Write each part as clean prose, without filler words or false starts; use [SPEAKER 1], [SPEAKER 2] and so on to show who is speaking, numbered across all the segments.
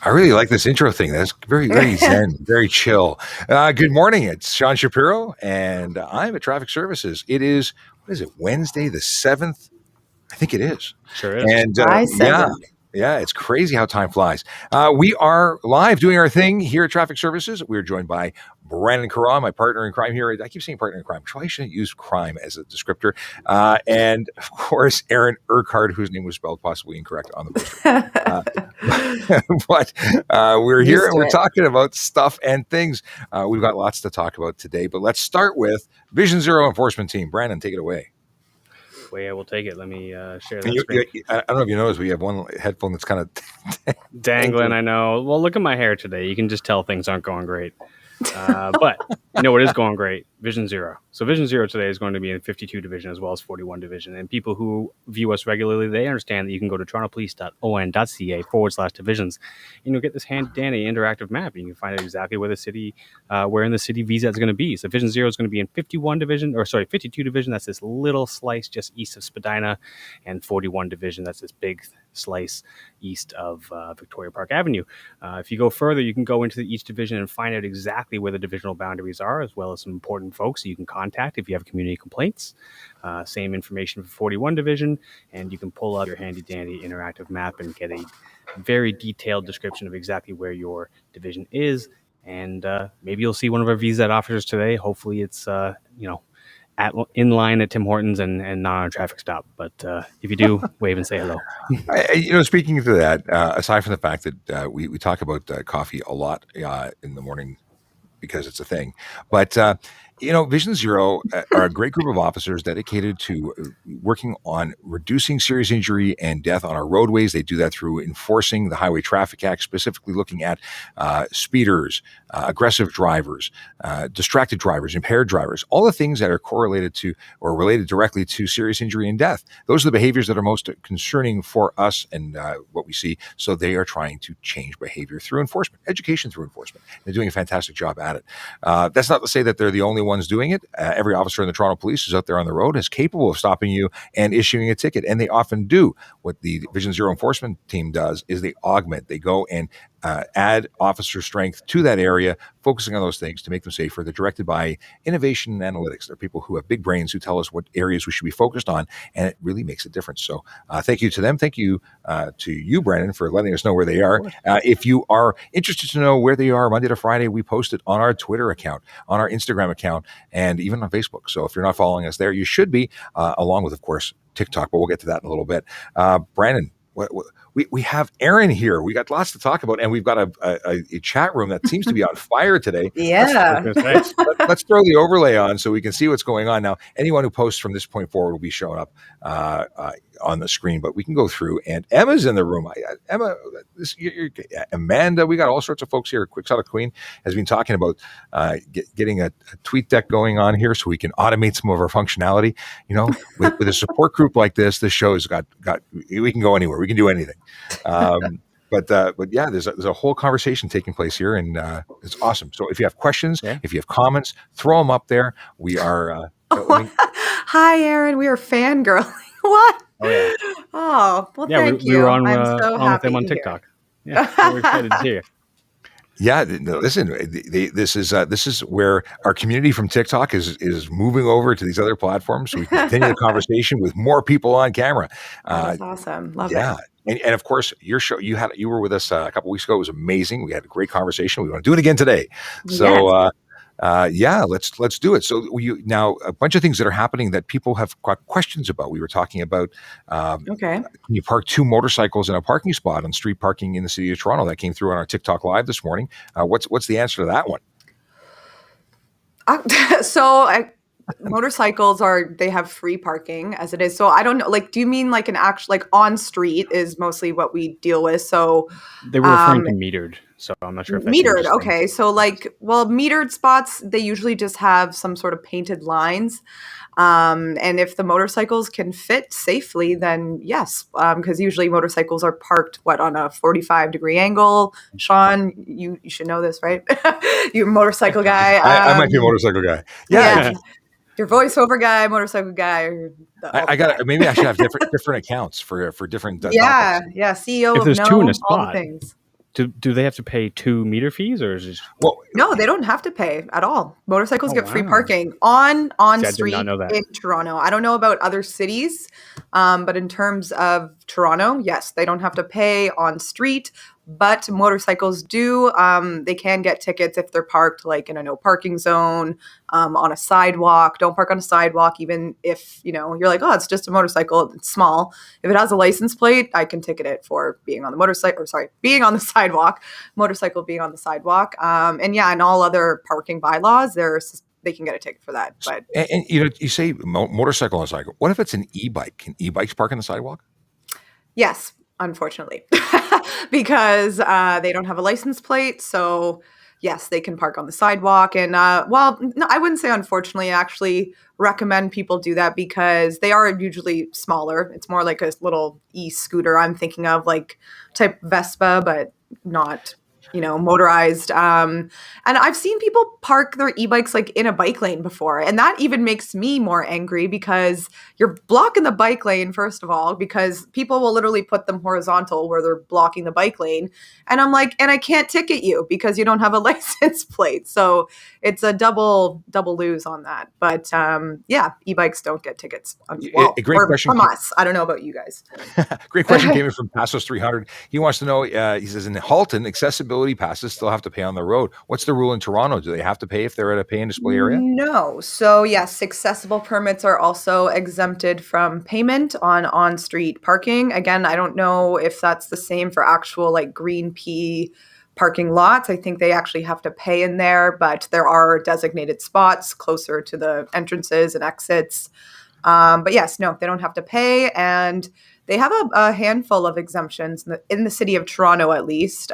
[SPEAKER 1] I really like this intro thing. That's very, very zen, very chill. Good morning. It's Sean Shapiro, and I'm at Traffic Services. What is it, Wednesday the 7th? I think it is.
[SPEAKER 2] Sure is.
[SPEAKER 1] And
[SPEAKER 3] July
[SPEAKER 1] yeah,
[SPEAKER 3] 7th.
[SPEAKER 1] yeah, it's crazy how time flies. We are live doing our thing here at Traffic Services. We're joined by Brandon Karan, my partner in crime here. I keep saying partner in crime. Probably shouldn't use crime as a descriptor. And of course, Erin Urquhart, whose name was spelled possibly incorrect on the poster. But we're here and we're talking about stuff and things. We've got lots to talk about today, but let's start with Vision Zero Enforcement Team. Brandon, take it away.
[SPEAKER 2] Well, yeah, we'll take it. Let me share that
[SPEAKER 1] I
[SPEAKER 2] screen.
[SPEAKER 1] don't know if you noticed, we have one headphone that's kind of
[SPEAKER 2] Dangling, I know. Well, look at my hair today. You can just tell things aren't going great. But you know what is going great? Vision Zero. So Vision Zero today is going to be in 52 Division as well as 41 Division. And people who view us regularly, they understand that you can go to torontopolice.on.ca/divisions and you'll get this handy-dandy interactive map. You can find out exactly where in the city VSAT is going to be. So Vision Zero is going to be in 52 Division. That's this little slice just east of Spadina, and 41 Division. That's this big slice east of Victoria Park Avenue. If you go further, you can go into each division and find out exactly where the divisional boundaries are, as well as some important folks you can contact if you have community complaints. Same information for 41 Division, and you can pull up your handy-dandy interactive map and get a very detailed description of exactly where your division is. And maybe you'll see one of our VSAT officers today. Hopefully it's, in line at Tim Hortons and not on a traffic stop. But if you do, wave and say hello.
[SPEAKER 1] Speaking to that, aside from the fact that we talk about coffee a lot in the morning because it's a thing, but Vision Zero are a great group of officers dedicated to working on reducing serious injury and death on our roadways. They do that through enforcing the Highway Traffic Act, specifically looking at speeders, aggressive drivers, distracted drivers, impaired drivers, all the things that are correlated to or related directly to serious injury and death. Those are the behaviors that are most concerning for us and what we see. So they are trying to change behavior through enforcement, education through enforcement. They're doing a fantastic job at it. That's not to say that they're the only ones doing it. Every officer in the Toronto Police is out there on the road, is capable of stopping you and issuing a ticket, and they often do. What the Vision Zero enforcement team does is they augment. They go and add officer strength to that area, focusing on those things to make them safer. They're directed by innovation and analytics. They're people who have big brains who tell us what areas we should be focused on, and it really makes a difference. So thank you to them. Thank you to you, Brandon, for letting us know where they are. If you are interested to know where they are Monday to Friday, we post it on our Twitter account, on our Instagram account, and even on Facebook. So if you're not following us there, you should be, along with, of course, TikTok, but we'll get to that in a little bit. Brandon, we have Erin here. We got lots to talk about, and we've got a chat room that seems to be on fire today.
[SPEAKER 3] Yeah.
[SPEAKER 1] Let's throw the overlay on so we can see what's going on. Now, anyone who posts from this point forward will be showing up on the screen, but we can go through. And Emma's in the room. Emma, Amanda, we got all sorts of folks here. Quixotic Queen has been talking about getting a tweet deck going on here so we can automate some of our functionality. With a support group like this show has got we can go anywhere. We can do anything. But yeah, there's a whole conversation taking place here, and it's awesome. So if you have questions, if you have comments, throw them up there. We are.
[SPEAKER 3] Hi, Erin. We are fangirling. What?
[SPEAKER 2] Oh, yeah.
[SPEAKER 3] Oh, well,
[SPEAKER 2] yeah,
[SPEAKER 3] thank you.
[SPEAKER 2] We were on,
[SPEAKER 3] I'm so
[SPEAKER 2] on with them
[SPEAKER 3] happy
[SPEAKER 2] on
[SPEAKER 3] here.
[SPEAKER 2] TikTok. Yeah, we're excited to see you.
[SPEAKER 1] Yeah, no, listen, this is where our community from TikTok is moving over to these other platforms, so we can continue the conversation with more people on camera.
[SPEAKER 3] That's awesome. Love it.
[SPEAKER 1] And of course, your show, you were with us a couple weeks ago. It was amazing. We had a great conversation. We want to do it again today. So let's do it. So now a bunch of things that are happening that people have got questions about. We were talking about can you park two motorcycles in a parking spot on street parking in the city of Toronto? That came through on our TikTok live this morning. What's the answer to that one?
[SPEAKER 3] Motorcycles they have free parking as it is. So I don't know, do you mean an actual, on street is mostly what we deal with? So
[SPEAKER 2] they were referring to metered. So I'm not sure if that's
[SPEAKER 3] metered. Okay. So metered spots, they usually just have some sort of painted lines. And if the motorcycles can fit safely, then yes, because usually motorcycles are parked, on a 45-degree angle. Sean, you should know this, right? You're a motorcycle guy.
[SPEAKER 1] I might be a motorcycle guy. Yeah.
[SPEAKER 3] Your voiceover guy, motorcycle guy.
[SPEAKER 1] Maybe I should have different accounts for different.
[SPEAKER 3] CEO
[SPEAKER 2] if
[SPEAKER 3] of
[SPEAKER 2] there's two in a
[SPEAKER 3] all the
[SPEAKER 2] spot,
[SPEAKER 3] things.
[SPEAKER 2] Do they have to pay 2 meter fees, or is it just
[SPEAKER 1] Well,
[SPEAKER 3] No, they don't have to pay at all. Motorcycles
[SPEAKER 2] Oh,
[SPEAKER 3] get free
[SPEAKER 2] wow.
[SPEAKER 3] parking on
[SPEAKER 2] See, I did not
[SPEAKER 3] street
[SPEAKER 2] know that.
[SPEAKER 3] in Toronto. I don't know about other cities, but in terms of Toronto, yes, they don't have to pay on street. But motorcycles do. They can get tickets if they're parked like in a no parking zone, on a sidewalk. Don't park on a sidewalk, even if you're like, oh, it's just a motorcycle. It's small. If it has a license plate, I can ticket it for being on the motorcycle, or sorry, being on the sidewalk. Motorcycle being on the sidewalk. And yeah, and all other parking bylaws, they can get a ticket for that. But
[SPEAKER 1] and you say motorcycle and cycle. What if it's an e-bike? Can e-bikes park on the sidewalk?
[SPEAKER 3] yes, unfortunately, because they don't have a license plate. So yes, they can park on the sidewalk. And well, no, I wouldn't say unfortunately. I actually recommend people do that because they are usually smaller. It's more like a little e-scooter. I'm thinking of like type Vespa, but not motorized. And I've seen people park their e-bikes like in a bike lane before, and that even makes me more angry because you're blocking the bike lane, first of all, because people will literally put them horizontal where they're blocking the bike lane. And I'm like, and I can't ticket you because you don't have a license plate. So it's a double lose on that. But yeah, e-bikes don't get tickets. Well,
[SPEAKER 1] A great
[SPEAKER 3] or
[SPEAKER 1] question.
[SPEAKER 3] from us. I don't know about you guys.
[SPEAKER 1] Great question came in from Passos 300. He wants to know, he says, in Halton, accessibility passes still have to pay on the road. What's the rule in Toronto? Do they have to pay if they're at a pay and display area?
[SPEAKER 3] No. So yes, accessible permits are also exempted from payment on street parking. Again, I don't know if that's the same for actual like green P parking lots. I think they actually have to pay in there, but there are designated spots closer to the entrances and exits. But yes, no, they don't have to pay, and they have a handful of exemptions in the city of Toronto, at least.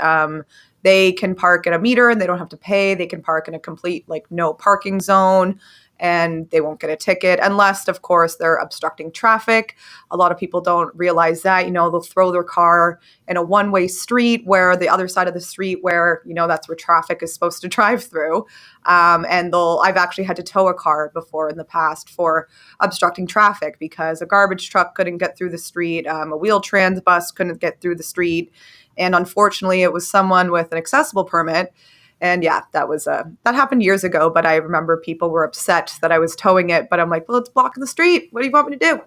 [SPEAKER 3] They can park at a meter and they don't have to pay. They can park in a complete like no parking zone and they won't get a ticket unless, of course, they're obstructing traffic. A lot of people don't realize that. They'll throw their car in a one-way street where the other side of the street where, that's where traffic is supposed to drive through. And I've actually had to tow a car before in the past for obstructing traffic because a garbage truck couldn't get through the street. A wheel trans bus couldn't get through the street. And unfortunately, it was someone with an accessible permit. And yeah, that happened years ago. But I remember people were upset that I was towing it. But I'm like, well, it's blocking the street. What do you want me to do?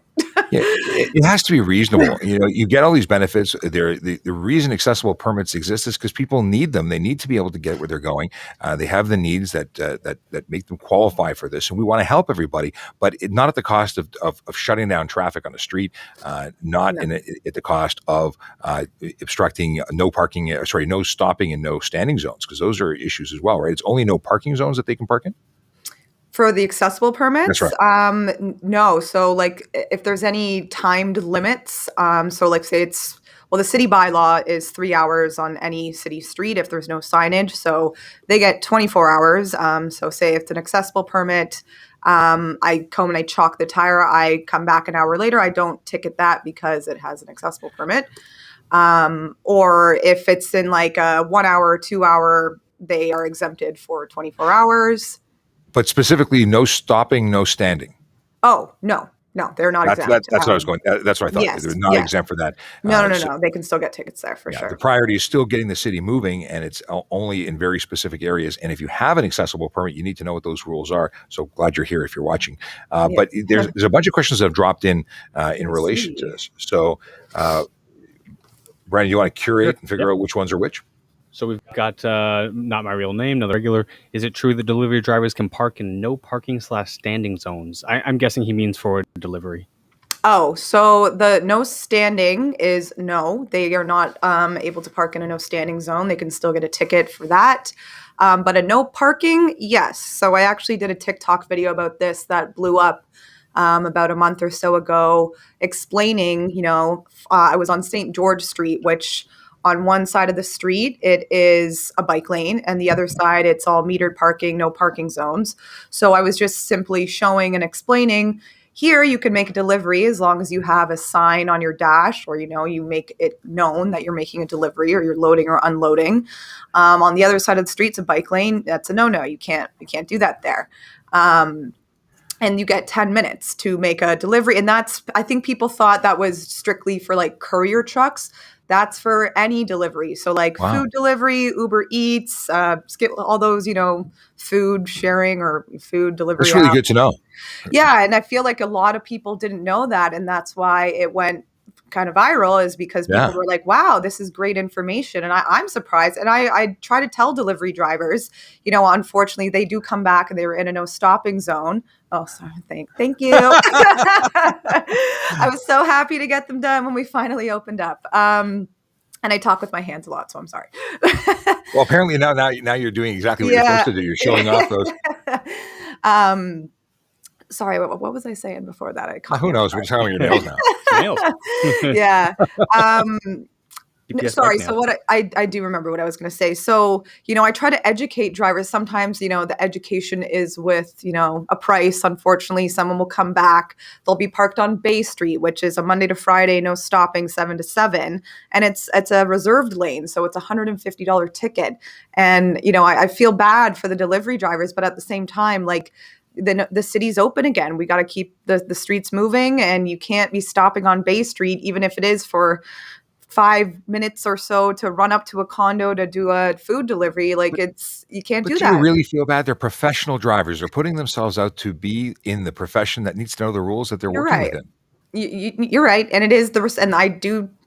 [SPEAKER 1] Yeah, it has to be reasonable. You get all these benefits. The reason accessible permits exist is because people need them. They need to be able to get where they're going. They have the needs that make them qualify for this, and we want to help everybody, but not at the cost of shutting down traffic on the street, not
[SPEAKER 3] No.
[SPEAKER 1] at the cost of obstructing no parking, no stopping and no standing zones, because those are issues as well, right? It's only no parking zones that they can park in.
[SPEAKER 3] For the accessible permits?
[SPEAKER 1] That's right.
[SPEAKER 3] No. So like if there's any timed limits, so like say the city bylaw is 3 hours on any city street if there's no signage. So they get 24 hours. So say if it's an accessible permit, I come and I chalk the tire, I come back an hour later, I don't ticket that because it has an accessible permit. Or if it's in like a 1 hour, 2 hour, they are exempted for 24 hours.
[SPEAKER 1] But specifically, no stopping, no standing.
[SPEAKER 3] Oh, no, they're not exempt.
[SPEAKER 1] That's what I was going. That's what I thought.
[SPEAKER 3] Yes,
[SPEAKER 1] They're not
[SPEAKER 3] yes.
[SPEAKER 1] exempt for that.
[SPEAKER 3] No. They can still get tickets there for
[SPEAKER 1] Yeah,
[SPEAKER 3] sure.
[SPEAKER 1] the priority is still getting the city moving, and it's only in very specific areas. And if you have an accessible permit, you need to know what those rules are. So glad you're here if you're watching.
[SPEAKER 3] Yeah.
[SPEAKER 1] But there's a bunch of questions that have dropped in relation to
[SPEAKER 3] see.
[SPEAKER 1] this. So, Brandon, you want to curate and figure out which ones are which?
[SPEAKER 2] So we've got not my real name, another regular. Is it true that delivery drivers can park in no parking/standing zones? I'm guessing he means for delivery.
[SPEAKER 3] Oh, so the no standing is no. They are not able to park in a no standing zone. They can still get a ticket for that. But a no parking, yes. So I actually did a TikTok video about this that blew up about a month or so ago, explaining, I was on St. George Street, which on one side of the street, it is a bike lane, and the other side, it's all metered parking, no parking zones. So I was just simply showing and explaining, here you can make a delivery as long as you have a sign on your dash, or, you make it known that you're making a delivery or you're loading or unloading. On the other side of the street, it's a bike lane. That's a no-no. You can't do that there. And you get 10 minutes to make a delivery. And I think people thought that was strictly for like courier trucks. That's for any delivery. So like
[SPEAKER 1] Wow.
[SPEAKER 3] food delivery, Uber Eats, skip all those, food sharing or food delivery
[SPEAKER 1] That's really
[SPEAKER 3] apps.
[SPEAKER 1] good to know.
[SPEAKER 3] Yeah, and I feel like a lot of people didn't know that, and that's why it went kind of viral, is because people
[SPEAKER 1] Yeah.
[SPEAKER 3] were like, wow, this is great information. And I'm surprised. And I try to tell delivery drivers, unfortunately, they do come back and they were in a no stopping zone. Oh, sorry. Thank you. I was so happy to get them done when we finally opened up. And I talk with my hands a lot, so I'm sorry.
[SPEAKER 1] Well, apparently now you're doing exactly what you're supposed
[SPEAKER 3] Yeah.
[SPEAKER 1] to do. You're showing off those.
[SPEAKER 3] Sorry, what was I saying before that? I caught me
[SPEAKER 1] Who
[SPEAKER 3] off
[SPEAKER 1] knows? We're just talking about your nails now.
[SPEAKER 2] Nails.
[SPEAKER 3] guard. Yeah.
[SPEAKER 2] GPS
[SPEAKER 3] Sorry.
[SPEAKER 2] bike
[SPEAKER 3] So
[SPEAKER 2] nails.
[SPEAKER 3] what I do remember what I was going to say. So, I try to educate drivers. Sometimes, the education is with, a price. Unfortunately, someone will come back. They'll be parked on Bay Street, which is a Monday to Friday, no stopping, 7 to 7. And it's a reserved lane. So it's $150 ticket. And, I feel bad for the delivery drivers, but at the same time, like, the city's open again. We got to keep the streets moving, and you can't be stopping on Bay Street, even if it is for 5 minutes or so to run up to a condo to do a food delivery. Like, you can't
[SPEAKER 1] But
[SPEAKER 3] do
[SPEAKER 1] do you
[SPEAKER 3] that.
[SPEAKER 1] really feel bad? They're professional drivers. They're putting themselves out to be in the profession that needs to know the rules that they're
[SPEAKER 3] You're
[SPEAKER 1] working
[SPEAKER 3] right.
[SPEAKER 1] within.
[SPEAKER 3] You're right. And it is and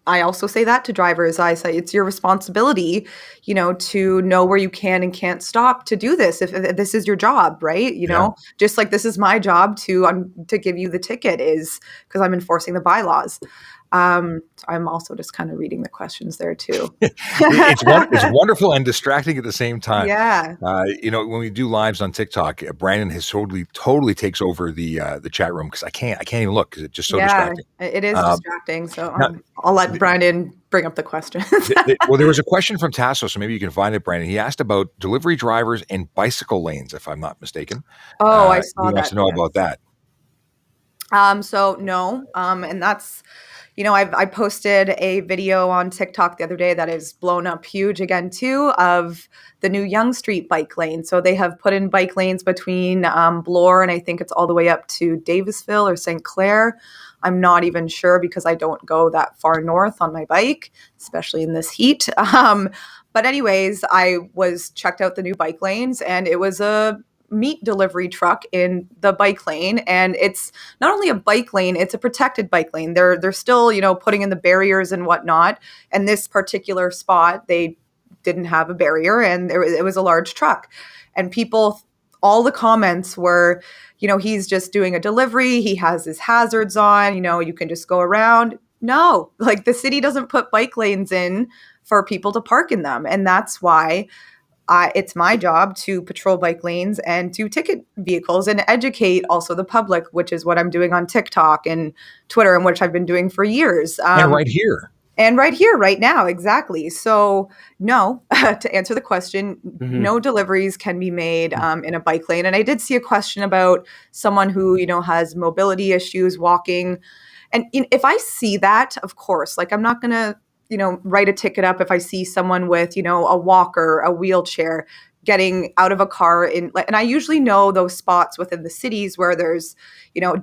[SPEAKER 3] I also say that to drivers. I say it's your responsibility, to know where you can and can't stop to do this. If this is your job, right?
[SPEAKER 1] Yeah.
[SPEAKER 3] Just like this is my job to give you the ticket, is because I'm enforcing the bylaws. So I'm also just kind of reading the questions there too.
[SPEAKER 1] It's wonderful and distracting at the same time.
[SPEAKER 3] Yeah.
[SPEAKER 1] When we do lives on TikTok, Brandon has totally takes over the chat room because I can't even look because it's just so
[SPEAKER 3] Yeah,
[SPEAKER 1] distracting.
[SPEAKER 3] it is
[SPEAKER 1] Um,
[SPEAKER 3] distracting. So
[SPEAKER 1] now,
[SPEAKER 3] I'll let Brandon bring up the questions.
[SPEAKER 1] well, there was a question from Tasso, so maybe you can find it, Brandon. He asked about delivery drivers and bicycle lanes, if I'm not mistaken.
[SPEAKER 3] Oh, I
[SPEAKER 1] He
[SPEAKER 3] saw
[SPEAKER 1] wants
[SPEAKER 3] that.
[SPEAKER 1] to know about
[SPEAKER 3] Yes.
[SPEAKER 1] that.
[SPEAKER 3] So no, and that's, I posted a video on TikTok the other day that is blown up huge again too, of the new Young Street bike lane. So they have put in bike lanes between Bloor and I think it's all the way up to Davisville or St. Clair. I'm not even sure because I don't go that far north on my bike, especially in this heat. But anyways, I was checked out the new bike lanes, and it was a meat delivery truck in the bike lane, and it's not only a bike lane, it's a protected bike lane. They're still, putting in the barriers and whatnot. And this particular spot, they didn't have a barrier, and it was a large truck. And all the comments were, he's just doing a delivery, he has his hazards on, you can just go around. No, like, the city doesn't put bike lanes in for people to park in them. And that's why it's my job to patrol bike lanes and to ticket vehicles and educate also the public, which is what I'm doing on TikTok and Twitter, and which I've been doing for years.
[SPEAKER 1] And right here.
[SPEAKER 3] And right here, right now, exactly. So no, to answer the question, no deliveries can be made in a bike lane. And I did see a question about someone who, has mobility issues walking. And if I see that, of course, like, I'm not going to, write a ticket up if I see someone with, a walker, a wheelchair, getting out of a car and I usually know those spots within the cities where there's,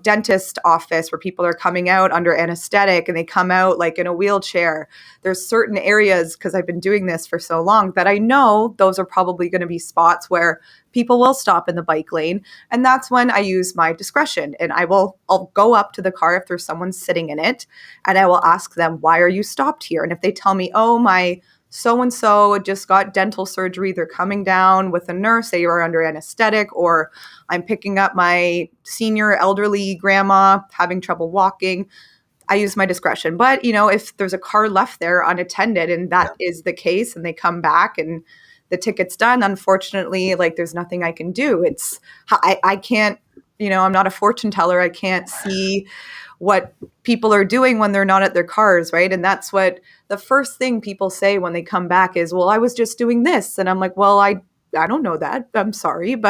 [SPEAKER 3] dentist office where people are coming out under anesthetic and they come out like in a wheelchair. There's certain areas, because I've been doing this for so long, that I know those are probably going to be spots where people will stop in the bike lane. And that's when I use my discretion, and I'll go up to the car if there's someone sitting in it, and I will ask them, why are you stopped here? And if they tell me, oh, my so-and-so just got dental surgery, they're coming down with a nurse, they are under anesthetic, or I'm picking up my senior elderly grandma having trouble walking, I use my discretion. But, if there's a car left there unattended and that is the case, and they come back and the ticket's done, unfortunately, like, there's nothing I can do. I can't, I'm not a fortune teller. I can't see what people are doing when they're not at their cars, right? And that's what the first thing people say when they come back is, well, I was just doing this. And I'm like, well, I don't know that. I'm sorry.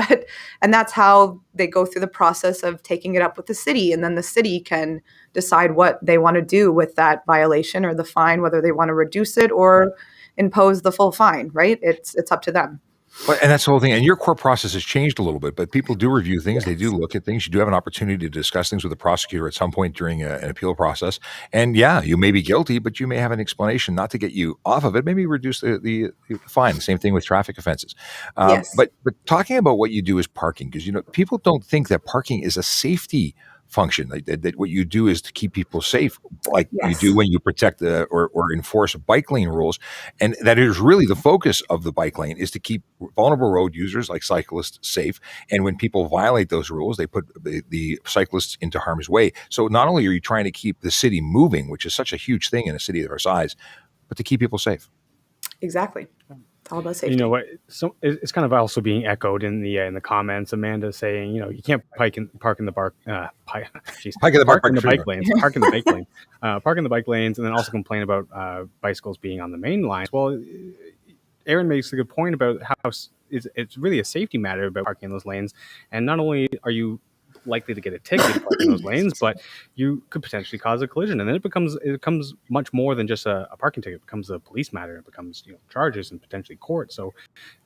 [SPEAKER 3] And that's how they go through the process of taking it up with the city. And then the city can decide what they want to do with that violation or the fine, whether they want to reduce it or impose the full fine, right? It's up to them.
[SPEAKER 1] Well, and that's the whole thing. And your core process has changed a little bit, but people do review things. They do
[SPEAKER 3] Yes.
[SPEAKER 1] look at things. You do have an opportunity to discuss things with the prosecutor at some point during an appeal process. And yeah, you may be guilty, but you may have an explanation not to get you off of it. Maybe reduce the fine. Same thing with traffic offenses.
[SPEAKER 3] Yes.
[SPEAKER 1] But talking about what you do is parking, because people don't think that parking is a safety function. Like that what you do is to keep people safe, like you do
[SPEAKER 3] Yes.
[SPEAKER 1] when you protect or enforce bike lane rules. And that is really the focus of the bike lane, is to keep vulnerable road users like cyclists safe. And when people violate those rules, they put the cyclists into harm's way. So not only are you trying to keep the city moving, which is such a huge thing in a city of our size, but to keep people safe.
[SPEAKER 3] Exactly. It's all about
[SPEAKER 2] You know
[SPEAKER 3] safety.
[SPEAKER 2] what? So it's kind of also being echoed in the comments. Amanda saying, you can't park in the geez,
[SPEAKER 1] Pike in the
[SPEAKER 2] park
[SPEAKER 1] park,
[SPEAKER 2] in the
[SPEAKER 1] sure.
[SPEAKER 2] bike lanes, park in the bike lane, park in the bike lanes, and then also complain about bicycles being on the main lines. Well, Aaron makes a good point about how it's really a safety matter about parking in those lanes, and not only are you likely to get a ticket parking in those lanes, but you could potentially cause a collision, and then it becomes much more than just a parking ticket. It becomes a police matter. It becomes charges and potentially court. So,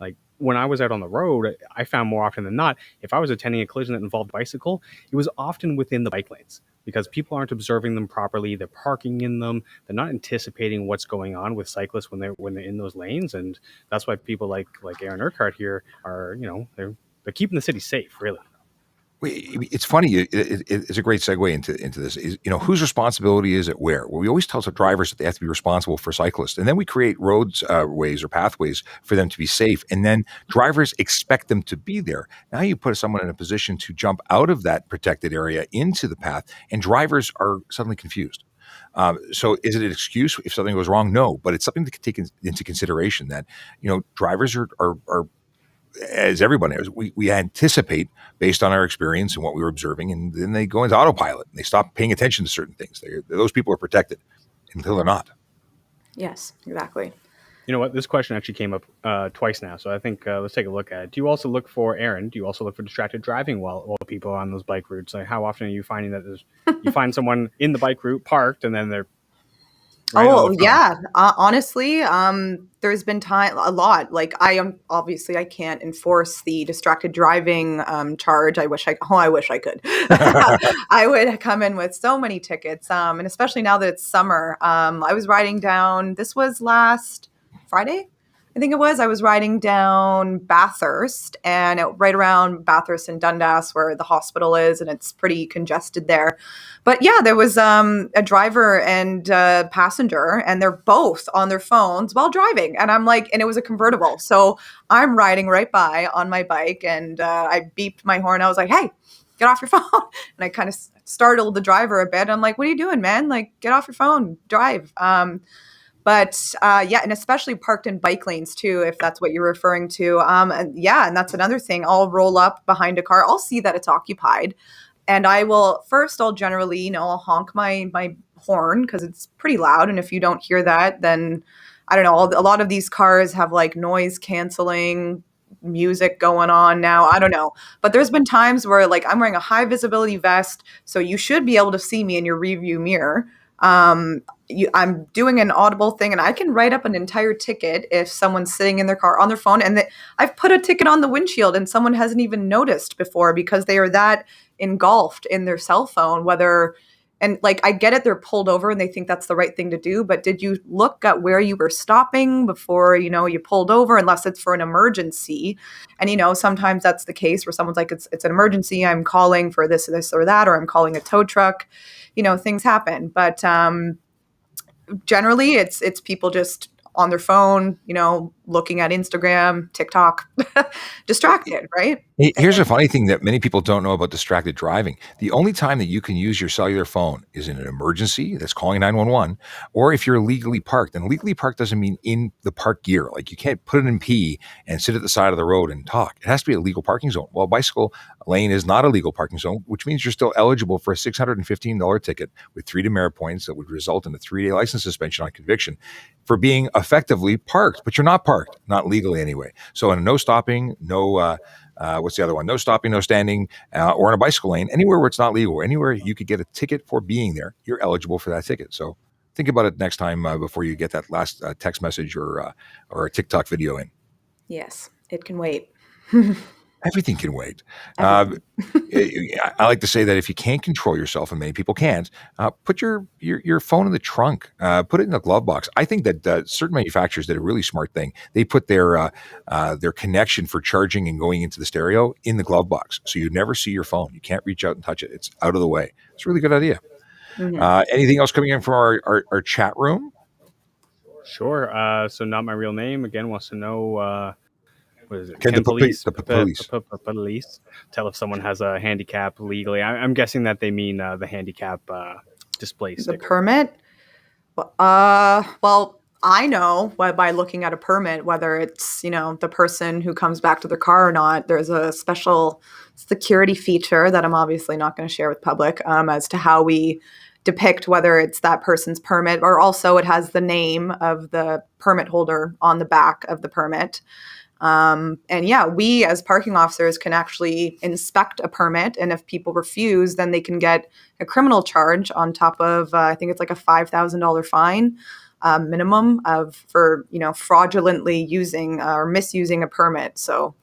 [SPEAKER 2] like when I was out on the road, I found more often than not, if I was attending a collision that involved a bicycle, it was often within the bike lanes because people aren't observing them properly. They're parking in them. They're not anticipating what's going on with cyclists when they're in those lanes, and that's why people like Erin Urquhart here are they're keeping the city safe, really.
[SPEAKER 1] It's funny. It's a great segue into this. Is whose responsibility is it where? Well, we always tell the drivers that they have to be responsible for cyclists, and then we create roads, ways or pathways for them to be safe, and then drivers expect them to be there. Now you put someone in a position to jump out of that protected area into the path, and drivers are suddenly confused. So is it an excuse if something goes wrong? No, but it's something to take into consideration that drivers are as everyone knows, we anticipate based on our experience and what we were observing, and then they go into autopilot and they stop paying attention to certain things. Those people are protected until they're not.
[SPEAKER 3] Yes, exactly.
[SPEAKER 2] You know what? This question actually came up twice now, so I think let's take a look at it. Do you also look for Aaron? Do you also look for distracted driving while people are on those bike routes? Like, how often are you finding that you find someone in the bike route parked and then they're right on
[SPEAKER 3] Oh
[SPEAKER 2] their phone?
[SPEAKER 3] yeah, honestly, there's been time a lot. Like I am obviously I can't enforce the distracted driving charge. I wish I could. I would come in with so many tickets, and especially now that it's summer. I was riding down. This was last Friday, I think it was. I was riding down Bathurst, and right around Bathurst and Dundas, where the hospital is, and it's pretty congested there. But yeah, there was a driver and a passenger, and they're both on their phones while driving. And I'm like, and it was a convertible. So I'm riding right by on my bike, and I beeped my horn. I was like, hey, get off your phone. And I kind of startled the driver a bit. I'm like, what are you doing, man? Like, get off your phone, drive. But yeah, and especially parked in bike lanes too, if that's what you're referring to. And that's another thing. I'll roll up behind a car. I'll see that it's occupied. And I'll generally, I'll honk my horn because it's pretty loud. And if you don't hear that, then I don't know. A lot of these cars have like noise canceling music going on now. I don't know. But there's been times where like I'm wearing a high visibility vest, so you should be able to see me in your review mirror. I'm doing an audible thing, and I can write up an entire ticket if someone's sitting in their car on their phone. And I've put a ticket on the windshield, and someone hasn't even noticed before because they are that engulfed in their cell phone. And like I get it, they're pulled over and they think that's the right thing to do. But did you look at where you were stopping before you pulled over? Unless it's for an emergency, and sometimes that's the case where someone's like, it's an emergency. I'm calling for this or that, or I'm calling a tow truck. Things happen, but generally it's people just on their phone, looking at Instagram, TikTok, distracted, right?
[SPEAKER 1] Here's a funny thing that many people don't know about distracted driving. The only time that you can use your cellular phone is in an emergency that's calling 911, or if you're legally parked. And legally parked doesn't mean in the park gear. Like you can't put it in P and sit at the side of the road and talk. It has to be a legal parking zone. Well, a bicycle lane is not a legal parking zone, which means you're still eligible for a $615 ticket with 3 demerit points that would result in a 3-day license suspension on conviction for being effectively parked, but you're not parked, not legally anyway. So in a no stopping, what's the other one? No stopping, no standing, or in a bicycle lane, anywhere where it's not legal, anywhere you could get a ticket for being there, you're eligible for that ticket. So think about it next time before you get that last text message or a TikTok video in.
[SPEAKER 3] Yes, It can wait.
[SPEAKER 1] Everything can wait.
[SPEAKER 3] Everything.
[SPEAKER 1] I like to say that if you can't control yourself, and many people can't, put your phone in the trunk, put it in the glove box. I think that certain manufacturers did a really smart thing. They put their connection for charging and going into the stereo in the glove box, so you never see your phone. You can't reach out and touch it. It's out of the way. It's a really good idea.
[SPEAKER 3] Mhm.
[SPEAKER 1] Anything else coming in from our chat room?
[SPEAKER 2] Sure. So not my real name again wants to know. What is it?
[SPEAKER 1] Can
[SPEAKER 2] Can police
[SPEAKER 1] the police?
[SPEAKER 2] police tell if someone has a handicap legally? I'm guessing that they mean the handicap display
[SPEAKER 3] The
[SPEAKER 2] sticker.
[SPEAKER 3] permit? Well, I know by looking at a permit whether it's, the person who comes back to their car or not. There's a special security feature that I'm obviously not going to share with public, as to how we depict whether it's that person's permit, or also it has the name of the permit holder on the back of the permit. And yeah, we as parking officers can actually inspect a permit, and if people refuse, then they can get a criminal charge on top of I think it's like a $5,000 fine minimum for fraudulently using or misusing a permit. So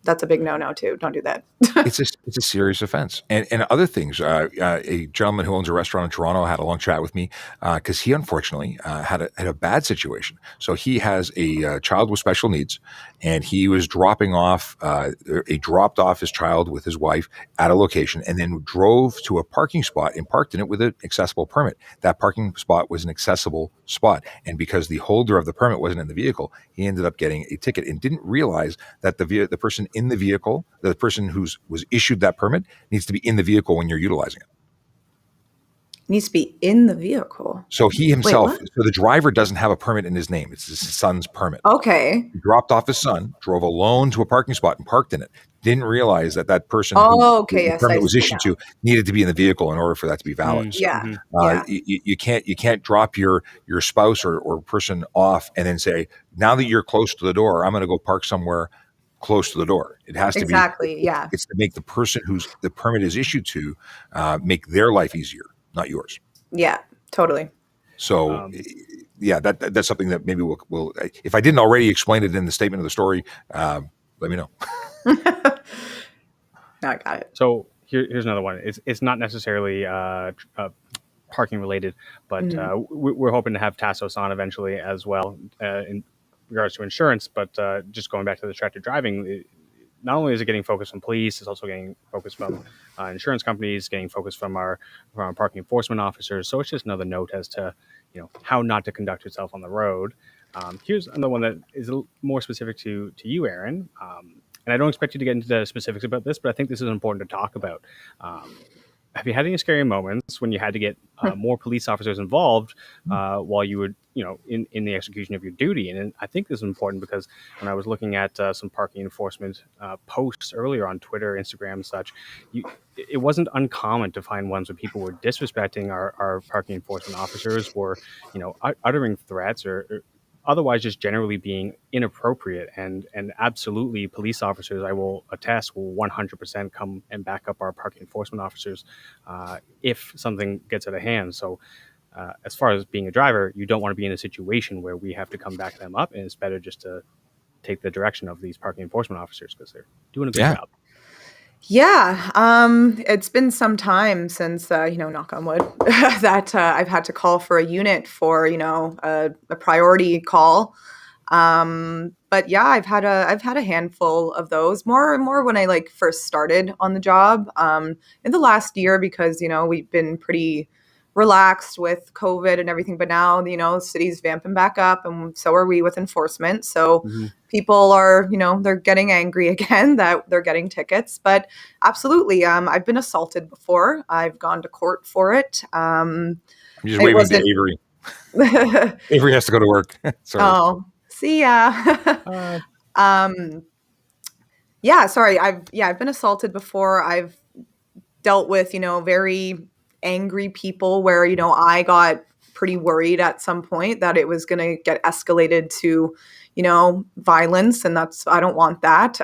[SPEAKER 3] that's a big no too. Don't do that.
[SPEAKER 1] It's a serious offense, and other things. A gentleman who owns a restaurant in Toronto had a long chat with me because he unfortunately had a bad situation. So he has a child with special needs, and he was he dropped off his child with his wife at a location, and then drove to a parking spot and parked in it with an accessible permit. That parking spot was an accessible spot, and because the holder of the permit wasn't in the vehicle, he ended up getting a ticket and didn't realize that the person in the vehicle, the person was issued that permit, needs to be in the vehicle when you're utilizing it.
[SPEAKER 3] Needs to be in the vehicle.
[SPEAKER 1] So he
[SPEAKER 3] Wait,
[SPEAKER 1] himself,
[SPEAKER 3] what?
[SPEAKER 1] so the driver doesn't have a permit in his name. It's his son's permit.
[SPEAKER 3] Okay.
[SPEAKER 1] He dropped off his son, drove alone to a parking spot and parked in it. Didn't realize that person who
[SPEAKER 3] Oh, okay.
[SPEAKER 1] the
[SPEAKER 3] Yes, I
[SPEAKER 1] permit was
[SPEAKER 3] see
[SPEAKER 1] issued
[SPEAKER 3] now.
[SPEAKER 1] to needed to be in the vehicle in order for that to be valid. So
[SPEAKER 3] Yeah.
[SPEAKER 2] Mm-hmm.
[SPEAKER 3] Yeah.
[SPEAKER 1] you can't drop your spouse or person off and then say, now that you're close to the door, I'm going to go park somewhere close to the door. It has to be.
[SPEAKER 3] Exactly. Yeah.
[SPEAKER 1] It's to make the person whose the permit is issued to make their life easier, not yours.
[SPEAKER 3] Yeah. Totally.
[SPEAKER 1] So, yeah, that's something that maybe we'll if I didn't already explain it in the statement of the story, let me know.
[SPEAKER 3] No, I got it.
[SPEAKER 2] So here's another one. It's not necessarily parking related, but we're hoping to have Tassos on eventually as well in regards to insurance. But just going back to the distracted driving, not only is it getting focus from police, it's also getting focus from insurance companies, getting focus from our parking enforcement officers. So it's just another note as to how not to conduct yourself on the road. Here's another one that is more specific to you, Erin. And I don't expect you to get into the specifics about this, but I think this is important to talk about. Have you had any scary moments when you had to get more police officers involved while you were, in the execution of your duty? And I think this is important because when I was looking at some parking enforcement posts earlier on Twitter, Instagram, and such, it wasn't uncommon to find ones where people were disrespecting our parking enforcement officers, or uttering threats or otherwise just generally being inappropriate. And absolutely, police officers, I will attest, will 100% come and back up our parking enforcement officers if something gets out of hand. So as far as being a driver, you don't want to be in a situation where we have to come back them up, and it's better just to take the direction of these parking enforcement officers because they're doing a good job.
[SPEAKER 3] Yeah, it's been some time since, knock on wood, that I've had to call for a unit for, a priority call. But yeah, I've had a handful of those, more when I first started on the job. In the last year, because we've been pretty relaxed with COVID and everything, but now the city's vamping back up, and so are we with enforcement. So people are they're getting angry again that they're getting tickets. But absolutely, I've been assaulted before. I've gone to court for it.
[SPEAKER 1] I'm just waving to Avery. Avery has to go to work. Sorry.
[SPEAKER 3] Oh, see ya. Yeah, sorry. I've been assaulted before. I've dealt with very angry people where I got pretty worried at some point that it was going to get escalated to violence, and I don't want that.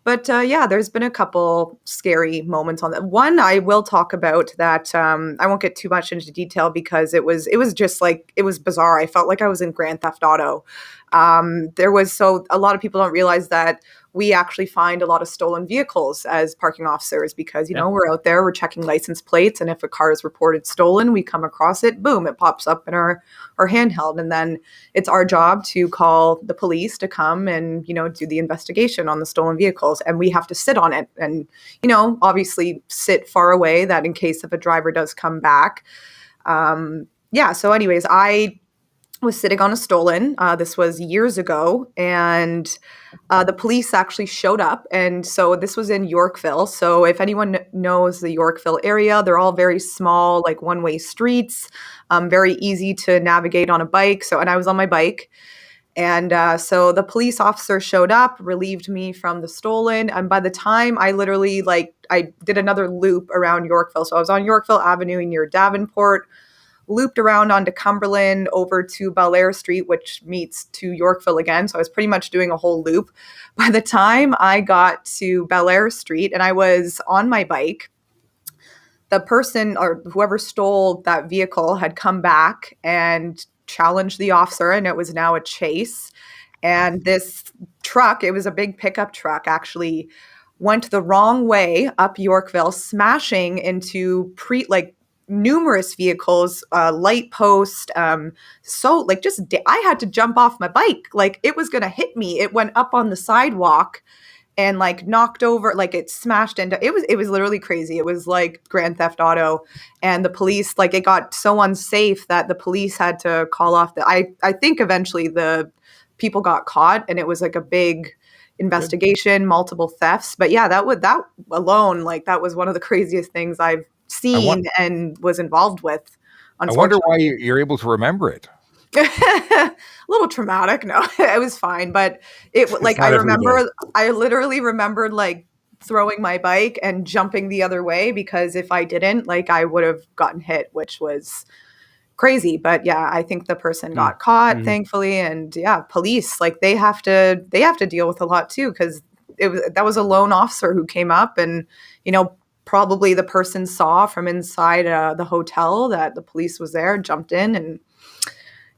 [SPEAKER 3] But yeah, there's been a couple scary moments on that. One I will talk about that I won't get too much into detail because it was just it was bizarre. I felt like I was in Grand Theft Auto. So a lot of people don't realize that we actually find a lot of stolen vehicles as parking officers because,
[SPEAKER 2] Yeah.
[SPEAKER 3] we're out there, we're checking license plates. And if a car is reported stolen, we come across it, boom, it pops up in our handheld. And then it's our job to call the police to come and, do the investigation on the stolen vehicles. And we have to sit on it and, obviously sit far away that in case if a driver does come back. So anyways, I was sitting on a stolen. This was years ago, and the police actually showed up. And so this was in Yorkville. So if anyone knows the Yorkville area, they're all very small, like one-way streets, very easy to navigate on a bike. And I was on my bike. And so the police officer showed up, relieved me from the stolen. And by the time I literally, I did another loop around Yorkville. So I was on Yorkville Avenue near Davenport, looped around onto Cumberland over to Bel Air Street, which meets to Yorkville again. So I was pretty much doing a whole loop. By the time I got to Bel Air Street and I was on my bike, the person or whoever stole that vehicle had come back and challenged the officer, and it was now a chase. And this truck, it was a big pickup truck, actually went the wrong way up Yorkville, smashing into numerous vehicles, light post. I had to jump off my bike. Like it was going to hit me. It went up on the sidewalk and knocked over, it smashed into, it was literally crazy. It was like Grand Theft Auto, and the police, it got so unsafe that the police had to call off I think eventually the people got caught, and it was like a big investigation, multiple thefts. But yeah, that alone, that was one of the craziest things I've seen and was involved with.
[SPEAKER 1] I wonder why you're able to remember it.
[SPEAKER 3] A little traumatic. No, it was fine. But I literally remembered throwing my bike and jumping the other way, because if I didn't, I would have gotten hit, which was crazy. But yeah, I think the person got caught, thankfully. And yeah, police, they have to deal with a lot too, because that was a lone officer who came up, and probably the person saw from inside the hotel that the police was there, jumped in, and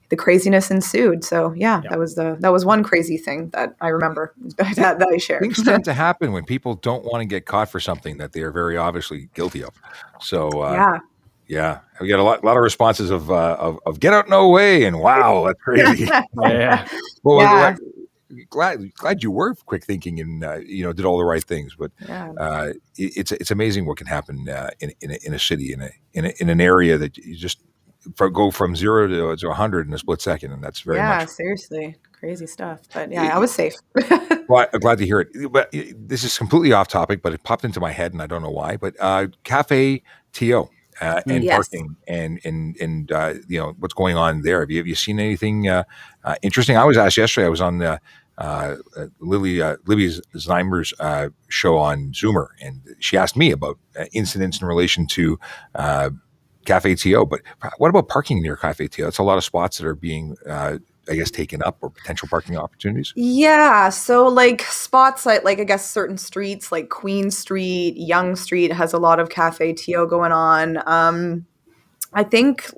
[SPEAKER 3] the craziness ensued. So yeah, that was one crazy thing that I remember that I shared.
[SPEAKER 1] Things tend to happen when people don't want to get caught for something that they are very obviously guilty of. So yeah, we got a lot of responses of get out, no way, and wow, that's crazy.
[SPEAKER 2] Yeah.
[SPEAKER 1] Well, yeah. Glad you were quick thinking and did all the right things. But it's amazing what can happen in a city, in an area that you just go from 0 to 100 in a split second, and that's very much.
[SPEAKER 3] Yeah, seriously, crazy stuff. But yeah, I was safe.
[SPEAKER 1] Well, I'm glad to hear it. But this is completely off topic, but it popped into my head, and I don't know why. But Cafe TO and parking and what's going on there. Have you seen anything interesting? I was asked yesterday. I was on Libby Znaimer's show on Zoomer, and she asked me about incidents in relation to Cafe TO. But what about parking near Cafe TO? It's a lot of spots that are being, taken up, or potential parking opportunities.
[SPEAKER 3] Yeah. So spots I guess certain streets like Queen Street, Yonge Street has a lot of Cafe TO going on. I think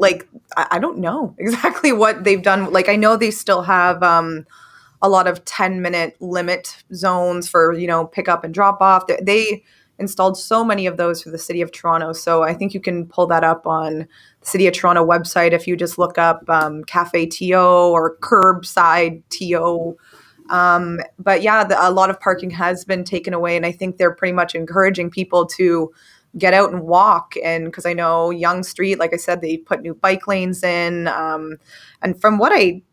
[SPEAKER 3] I don't know exactly what they've done. I know they still have a lot of 10-minute limit zones for, pick up and drop off. They installed so many of those for the City of Toronto. So I think you can pull that up on the City of Toronto website if you just look up Cafe TO or Curbside TO. But yeah, a lot of parking has been taken away. And I think they're pretty much encouraging people to get out and walk. And because I know Yonge Street, like I said, they put new bike lanes in. And from what I've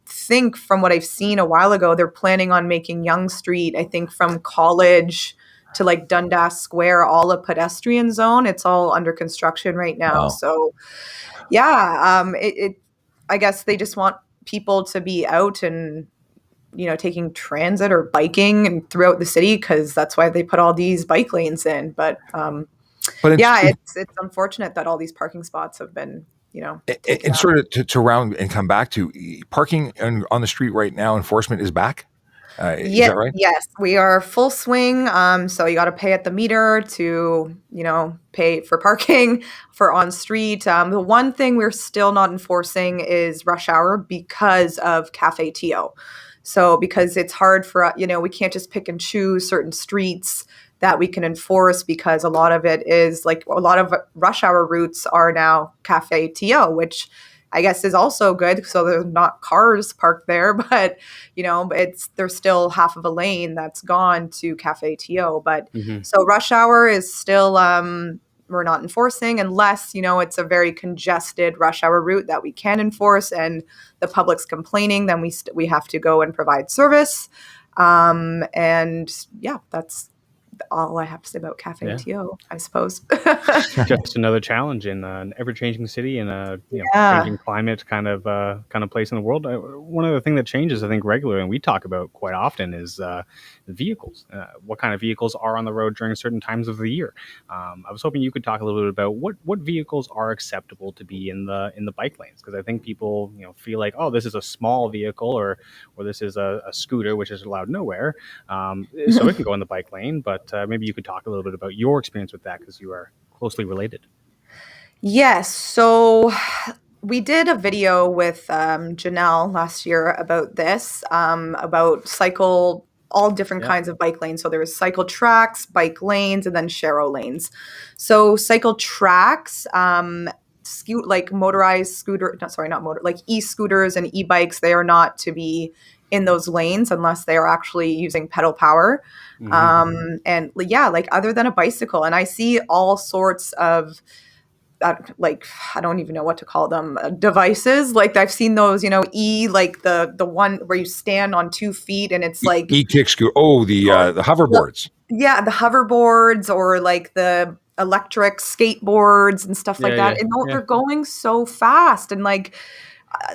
[SPEAKER 3] seen a while ago, they're planning on making Yonge Street, I think from College to Dundas Square, all a pedestrian zone. It's all under construction right now.
[SPEAKER 1] Wow.
[SPEAKER 3] So yeah, I guess they just want people to be out and, taking transit or biking and throughout the city, because that's why they put all these bike lanes in. But it's unfortunate that all these parking spots have been,
[SPEAKER 1] and sort of to round and come back to parking on the street right now, enforcement is back. Is that right?
[SPEAKER 3] Yes, we are full swing. So you got to pay at the meter to, pay for parking for on street. The one thing we're still not enforcing is rush hour because of Cafe TO. So because it's hard for, we can't just pick and choose certain streets that we can enforce, because a lot of it is like a lot of rush hour routes are now Cafe TO, which I guess is also good. So there's not cars parked there, but there's still half of a lane that's gone to Cafe TO. But so rush hour is still, we're not enforcing unless, it's a very congested rush hour route that we can enforce and the public's complaining, then we have to go and provide service. And yeah, that's all I have to say about Cafe TO, I suppose.
[SPEAKER 2] Just another challenge in an ever-changing city and a changing climate kind of place in the world. One other thing that changes, I think, regularly, and we talk about quite often, is vehicles. What kind of vehicles are on the road during certain times of the year? I was hoping you could talk a little bit about what vehicles are acceptable to be in the bike lanes, because I think people feel like, oh, this is a small vehicle or this is a scooter, which is allowed nowhere, so it can go in the bike lane. But maybe you could talk a little bit about your experience with that, because you are closely related.
[SPEAKER 3] Yes. So we did a video with Janelle last year about this, about all different kinds of bike lanes. So there was cycle tracks, bike lanes, and then Sharo lanes. So cycle tracks, like motorized scooter, like e-scooters and e-bikes, they are not to be in those lanes unless they are actually using pedal power. And yeah, like other than a bicycle. And I see all sorts of, I don't even know what to call them, devices. Like I've seen those, like the one where you stand on 2 feet and it's like
[SPEAKER 1] e-kick scooter. Oh, the hoverboards.
[SPEAKER 3] Yeah, the hoverboards, or like the electric skateboards and stuff like that. And they're going so fast, and like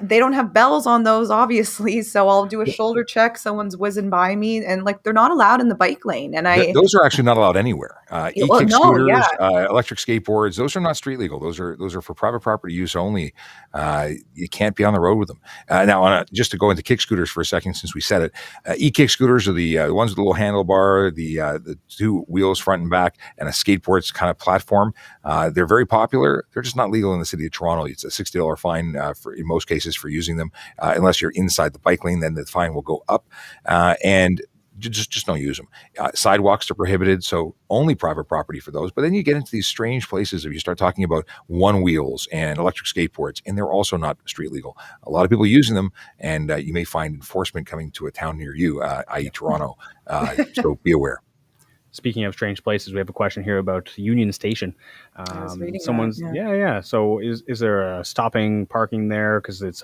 [SPEAKER 3] they don't have bells on those, obviously. So I'll do a shoulder check. Someone's whizzing by me, and like they're not allowed in the bike lane. And
[SPEAKER 1] those are actually not allowed anywhere. E-kick scooters, electric skateboards, those are not street legal. Those are for private property use only. You can't be on the road with them. Now, just to go into kick scooters for a second, since we said it, e-kick scooters are the ones with the little handlebar, the 2 wheels front and back, and a skateboard's kind of platform. They're very popular. They're just not legal in the city of Toronto. It's a $60 fine in most cases for using them, unless you're inside the bike lane. Then the fine will go up, and just don't use them. Sidewalks are prohibited, so only private property for those. But then you get into these strange places if you start talking about one wheels and electric skateboards, and they're also not street legal. A lot of people using them, and you may find enforcement coming to a town near you, i.e. Toronto. So be aware.
[SPEAKER 2] Speaking of strange places, we have a question here about Union Station.
[SPEAKER 3] I was reading
[SPEAKER 2] Someone's
[SPEAKER 3] that,
[SPEAKER 2] So is there a stopping parking there, because it's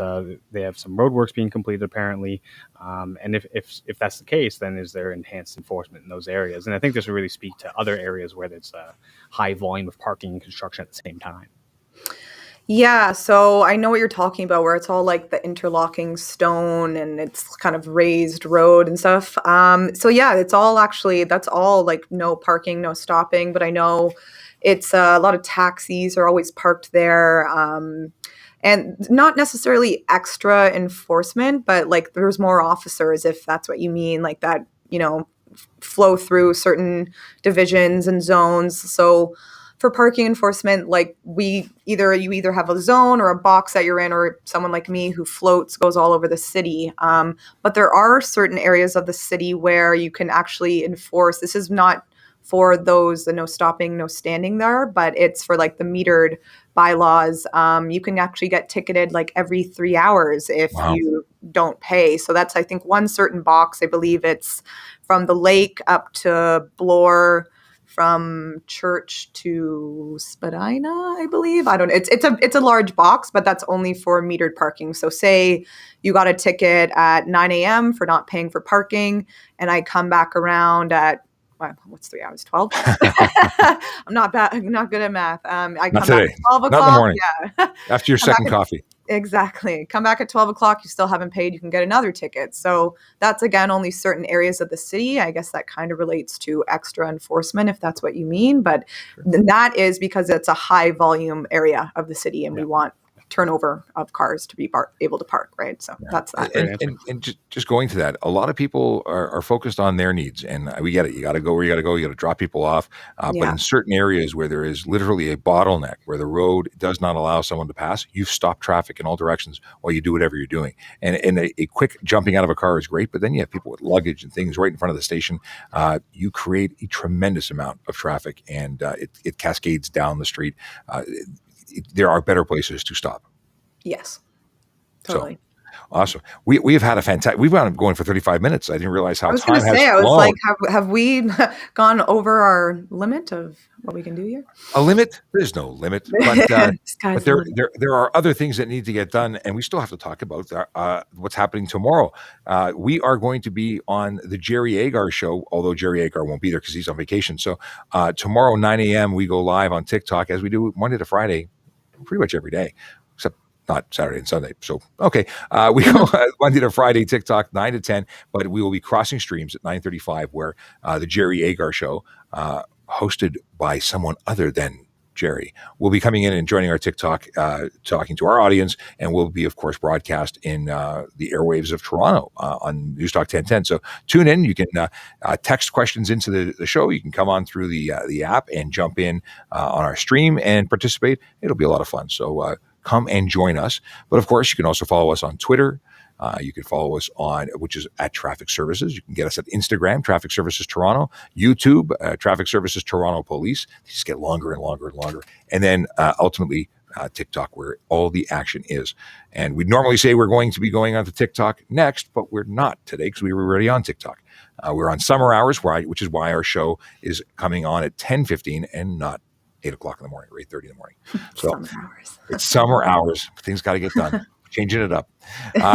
[SPEAKER 2] they have some roadworks being completed apparently, and if that's the case, then is there enhanced enforcement in those areas? And I think this would really speak to other areas where there's a high volume of parking and construction at the same time.
[SPEAKER 3] Yeah, so I know what you're talking about, where it's all like the interlocking stone and it's kind of raised road and stuff. So yeah, that's all like no parking, no stopping. But I know it's a lot of taxis are always parked there, and not necessarily extra enforcement, but like there's more officers, if that's what you mean, like that, flow through certain divisions and zones. So for parking enforcement, like you either have a zone or a box that you're in, or someone like me who goes all over the city. But there are certain areas of the city where you can actually enforce. This is not for those, the no stopping, no standing there, but it's for like the metered bylaws. You can actually get ticketed like every 3 hours if you don't pay. So that's, I think, one certain box. I believe it's from the lake up to Bloor, from Church to Spadina, I believe. I don't know. It's a large box, but that's only for metered parking. So say you got a ticket at 9 a.m. for not paying for parking, and I come back around at, what's 3 hours? 12? I'm not good at math. I come back at 12 o'clock.
[SPEAKER 1] Not in the morning.
[SPEAKER 3] Yeah.
[SPEAKER 1] After your second coffee.
[SPEAKER 3] Exactly. Come back at 12 o'clock, you still haven't paid, you can get another ticket. So that's, again, only certain areas of the city. I guess that kind of relates to extra enforcement, if that's what you mean. But that is because it's a high volume area of the city, and we want turnover of cars to be able to park, right? So that's that.
[SPEAKER 2] Great answer.
[SPEAKER 1] And just going to that, a lot of people are focused on their needs, and we get it. You got to go where you got to go. You got to drop people off. But
[SPEAKER 3] Yeah.
[SPEAKER 1] in certain areas where there is literally a bottleneck, where the road does not allow someone to pass, you stop traffic in all directions while you do whatever you're doing. And a quick jumping out of a car is great, but then you have people with luggage and things right in front of the station. You create a tremendous amount of traffic, and it cascades down the street. There are better places to stop.
[SPEAKER 3] Yes.
[SPEAKER 1] So,
[SPEAKER 3] Totally.
[SPEAKER 1] awesome. We have had a fantastic. We've wound up going for 35 minutes. I didn't realize how
[SPEAKER 3] I was
[SPEAKER 1] time
[SPEAKER 3] going to
[SPEAKER 1] has
[SPEAKER 3] say, I was
[SPEAKER 1] flown.
[SPEAKER 3] like, have we gone over our limit of what we can do here?
[SPEAKER 1] A limit? There's no limit. But
[SPEAKER 3] Sky's
[SPEAKER 1] there,
[SPEAKER 3] the limit.
[SPEAKER 1] there are other things that need to get done, and we still have to talk about what's happening tomorrow. We are going to be on the Jerry Agar show, although Jerry Agar won't be there because he's on vacation. So tomorrow, 9 a.m., we go live on TikTok, as we do Monday to Friday, pretty much every day, except not Saturday and Sunday. So, okay. We go Monday to Friday, TikTok, 9 to 10, but we will be crossing streams at 9:35, where the Jerry Agar show, hosted by someone other than Jerry, will be coming in and joining our TikTok, talking to our audience, and will be, of course, broadcast in the airwaves of Toronto on Newstalk 1010. So tune in. You can text questions into the show. You can come on through the app and jump in on our stream and participate. It'll be a lot of fun. So come and join us. But of course, you can also follow us on Twitter. You can follow us on, which is at Traffic Services. You can get us at Instagram, Traffic Services Toronto, YouTube, Traffic Services Toronto Police. They just get longer and longer and longer. And then ultimately, TikTok, where all the action is. And we normally say we're going to be going on to TikTok next, but we're not today because we were already on TikTok. We're on summer hours, which is why our show is coming on at 10:15 and not 8 o'clock in the morning or 8:30 in the morning. So
[SPEAKER 3] Summer hours.
[SPEAKER 1] it's summer hours. Things got to get done. Changing it up.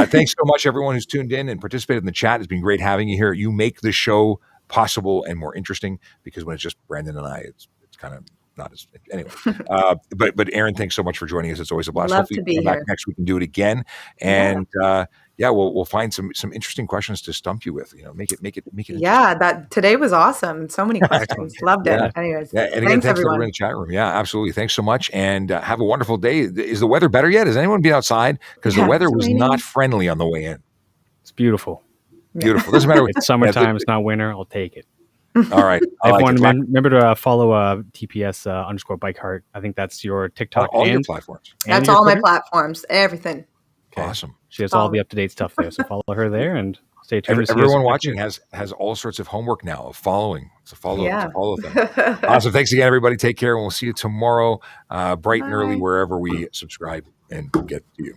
[SPEAKER 1] Thanks so much, everyone who's tuned in and participated in the chat. It's been great having you here. You make the show possible and more interesting, because when it's just Brandon and I, it's kind of not as anyway. But Erin, thanks so much for joining us. It's always a blast.
[SPEAKER 3] Love
[SPEAKER 1] Hopefully
[SPEAKER 3] to be
[SPEAKER 1] come back
[SPEAKER 3] here.
[SPEAKER 1] next week and do it again. And we'll find some interesting questions to stump you with. Make it.
[SPEAKER 3] Yeah, that today was awesome. So many questions. Loved it.
[SPEAKER 1] Yeah.
[SPEAKER 3] Anyways,
[SPEAKER 1] Yeah, and again,
[SPEAKER 3] thanks
[SPEAKER 1] thanks
[SPEAKER 3] everyone.
[SPEAKER 1] everyone in the chat room. Yeah, absolutely. Thanks so much, and have a wonderful day. Is the weather better yet? Has anyone been outside? Because the
[SPEAKER 3] Yeah,
[SPEAKER 1] weather
[SPEAKER 3] it's
[SPEAKER 1] was
[SPEAKER 3] raining.
[SPEAKER 1] not friendly on the way in.
[SPEAKER 2] It's beautiful.
[SPEAKER 1] Beautiful. Doesn't matter.
[SPEAKER 2] It's summertime. It's not winter. I'll take it.
[SPEAKER 1] All right. I like
[SPEAKER 2] Everyone,
[SPEAKER 1] it.
[SPEAKER 2] remember to follow TPS _ Bike Heart. I think that's your TikTok
[SPEAKER 1] All your
[SPEAKER 2] and
[SPEAKER 1] platforms.
[SPEAKER 3] That's
[SPEAKER 2] your
[SPEAKER 3] all my
[SPEAKER 2] Twitter?
[SPEAKER 3] platforms. Everything.
[SPEAKER 2] Okay.
[SPEAKER 1] Awesome.
[SPEAKER 2] She has all the up-to-date stuff there, so follow her there and stay tuned. to see us
[SPEAKER 1] Everyone
[SPEAKER 2] next
[SPEAKER 1] watching
[SPEAKER 2] year.
[SPEAKER 1] has all sorts of homework now of following. It's a follow.
[SPEAKER 3] Yeah.
[SPEAKER 1] It's a follow thing. Awesome. Thanks again, everybody. Take care, and we'll see you tomorrow, bright and early,
[SPEAKER 3] Bye.
[SPEAKER 1] wherever we subscribe and get to you.